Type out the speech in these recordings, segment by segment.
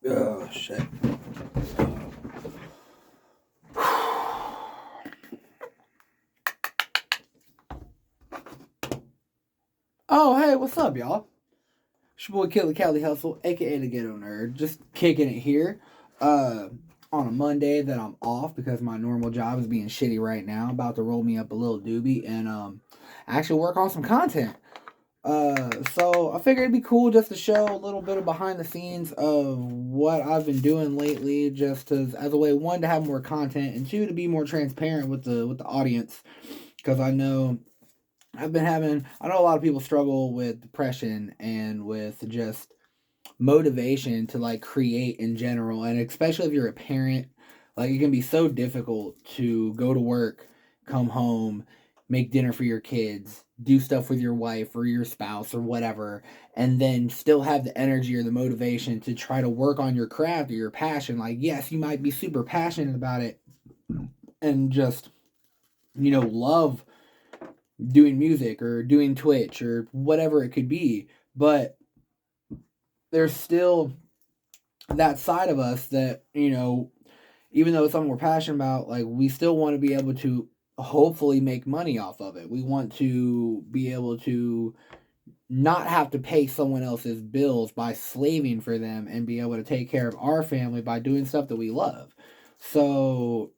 Oh, shit. Oh, hey, what's up, y'all? It's your boy Cali Hustle, aka the Ghetto Nerd, just kicking it here. On a Monday that I'm off because my normal job is being shitty right now. About to roll me up a little doobie and actually work on some content. So I figured it'd be cool just to show a little bit of behind the scenes of what I've been doing lately, just as a way, one, to have more content, and two, to be more transparent with the audience, because I know I know a lot of people struggle with depression and with just motivation to like create in general, and especially if you're a parent, like it can be so difficult to go to work, come home, make dinner for your kids, do stuff with your wife or your spouse or whatever, and then still have the energy or the motivation to try to work on your craft or your passion. Like, yes, you might be super passionate about it and just, love doing music or doing Twitch or whatever it could be, but there's still that side of us that, even though it's something we're passionate about, like, we still want to be able to hopefully make money off of it. We want to be able to not have to pay someone else's bills by slaving for them and be able to take care of our family by doing stuff that we love. So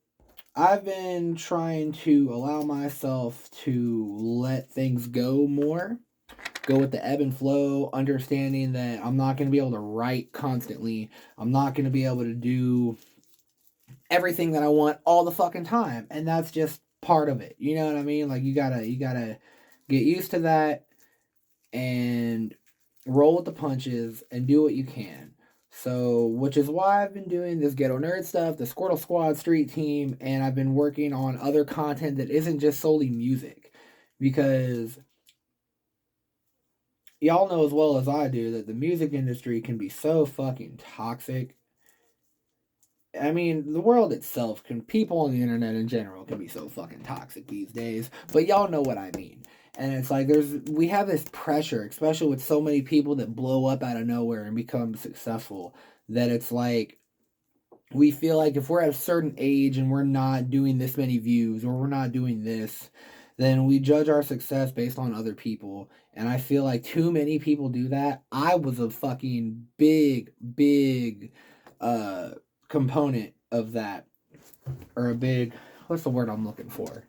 I've been trying to allow myself to let things go more, go with the ebb and flow, understanding that I'm not going to be able to write constantly. I'm not going to be able to do everything that I want all the fucking time, and that's just part of it. You know what I mean? Like, you gotta get used to that and roll with the punches and do what you can. So, which is why I've been doing this Ghetto Nerd stuff, the Squirtle Squad Street Team, and I've been working on other content that isn't just solely music. Because y'all know as well as I do that the music industry can be so fucking toxic. I mean, the world itself people on the internet in general can be so fucking toxic these days, but y'all know what I mean. And it's like we have this pressure, especially with so many people that blow up out of nowhere and become successful, that it's like we feel like if we're at a certain age and we're not doing this many views or we're not doing this, then we judge our success based on other people. And I feel like too many people do that. I was a fucking big component of that, or a big, what's the word I'm looking for?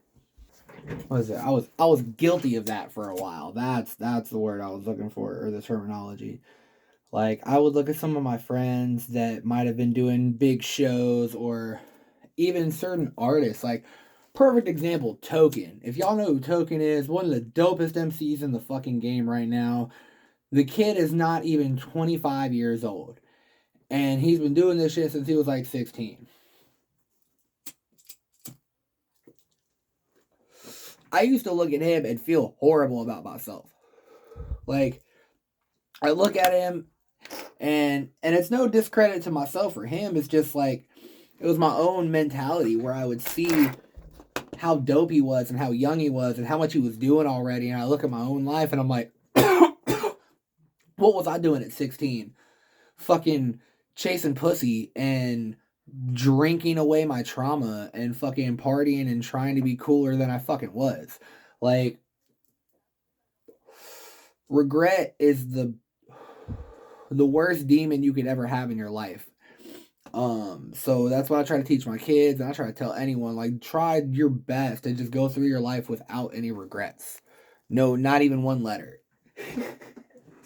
What is it? I was guilty of that for a while. That's the word I was looking for, or the terminology. Like, I would look at some of my friends that might have been doing big shows, or even certain artists. Like, perfect example, Token. If y'all know who Token is, one of the dopest MCs in the fucking game right now. The kid is not even 25 years old. And he's been doing this shit since he was like 16. I used to look at him and feel horrible about myself. Like, I look at him and it's no discredit to myself or him. It's just like, it was my own mentality where I would see how dope he was and how young he was and how much he was doing already. And I look at my own life and I'm like, what was I doing at 16? Fucking chasing pussy and drinking away my trauma and fucking partying and trying to be cooler than I fucking was. Like, regret is the worst demon you could ever have in your life. So that's what I try to teach my kids, and I try to tell anyone, like, try your best and just go through your life without any regrets. No, not even one letter.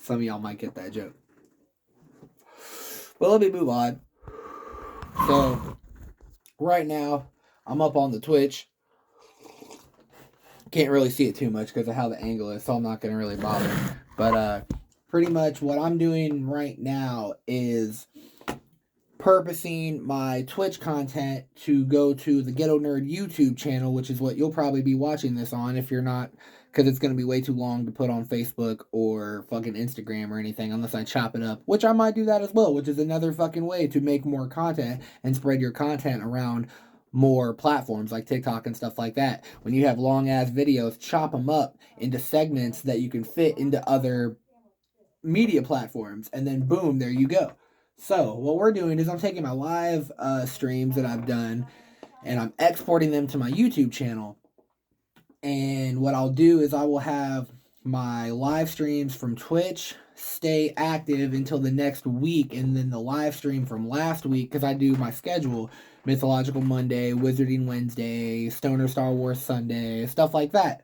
Some of y'all might get that joke. But let me move on. So, right now, I'm up on the Twitch. Can't really see it too much because of how the angle is, so I'm not going to really bother. But, pretty much what I'm doing right now is purposing my Twitch content to go to the Ghetto Nerd YouTube channel, which is what you'll probably be watching this on if you're not, because it's going to be way too long to put on Facebook or fucking Instagram or anything unless I chop it up, which I might do that as well, which is another fucking way to make more content and spread your content around more platforms like TikTok and stuff like that. When you have long ass videos, chop them up into segments that you can fit into other media platforms, and then boom, there you go. So what we're doing is I'm taking my live streams that I've done and I'm exporting them to my YouTube channel. And what I'll do is I will have my live streams from Twitch stay active until the next week, and then the live stream from last week, because I do my schedule, Mythological Monday, Wizarding Wednesday, Stoner Star Wars Sunday, stuff like that.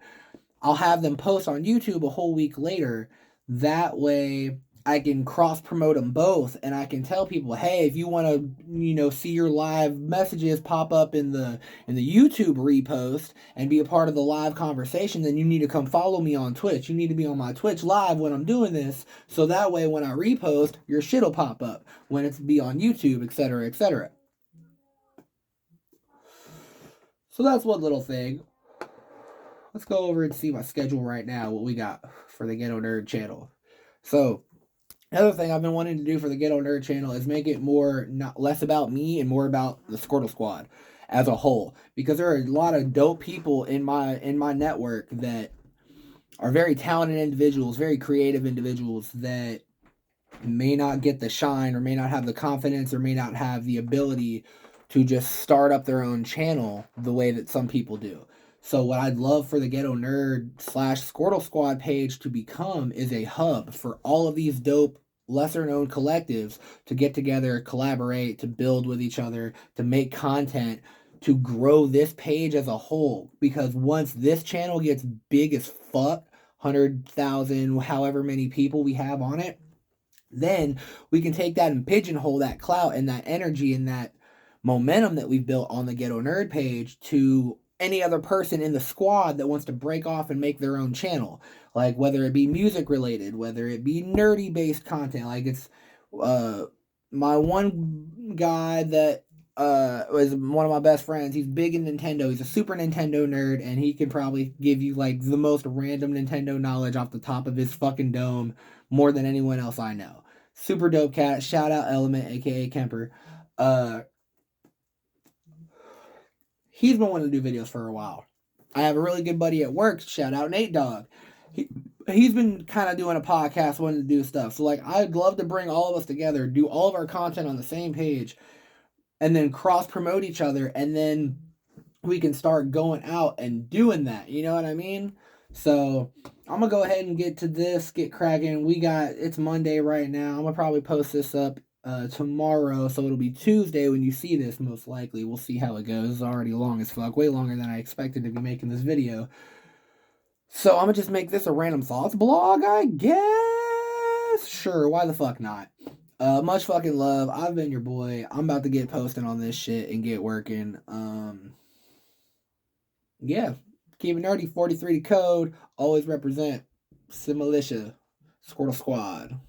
I'll have them post on YouTube a whole week later. That way I can cross promote them both, and I can tell people, hey, if you want to, see your live messages pop up in the YouTube repost and be a part of the live conversation, then you need to come follow me on Twitch. You need to be on my Twitch live when I'm doing this, so that way when I repost, your shit'll pop up when it's be on YouTube, etc., etc. So that's one little thing. Let's go over and see my schedule right now, what we got for the Ghetto Nerd channel. So, another thing I've been wanting to do for the Ghetto Nerd channel is make it less about me and more about the Squirtle Squad as a whole. Because there are a lot of dope people in my network that are very talented individuals, very creative individuals that may not get the shine or may not have the confidence or may not have the ability to just start up their own channel the way that some people do. So what I'd love for the Ghetto Nerd / Squirtle Squad page to become is a hub for all of these dope, lesser known collectives to get together, collaborate, to build with each other, to make content, to grow this page as a whole. Because once this channel gets big as fuck, 100,000, however many people we have on it, then we can take that and pigeonhole that clout and that energy and that momentum that we've built on the Ghetto Nerd page to any other person in the squad that wants to break off and make their own channel. Like, whether it be music related, whether it be nerdy based content. Like, it's my one guy that was one of my best friends. He's big in Nintendo. He's a Super Nintendo nerd, and he can probably give you like the most random Nintendo knowledge off the top of his fucking dome more than anyone else I know. Super dope cat. Shout out Element, aka Kemper. He's been wanting to do videos for a while. I have a really good buddy at work. Shout out Nate Dogg. He's been kind of doing a podcast, wanting to do stuff. So, like, I'd love to bring all of us together, do all of our content on the same page, and then cross promote each other, and then we can start going out and doing that. You know what I mean? So, I'm going to go ahead and get to this, get cracking. It's Monday right now. I'm going to probably post this up tomorrow, so it'll be Tuesday when you see this, most likely. We'll see how it goes. It's already long as fuck, way longer than I expected to be making this video. So I'm gonna just make this a random thoughts blog, I guess. Sure, why the fuck not? Much fucking love. I've been your boy. I'm about to get posting on this shit and get working. Yeah. Keep it nerdy, 43 to code. Always represent Sim Militia, Squirtle Squad.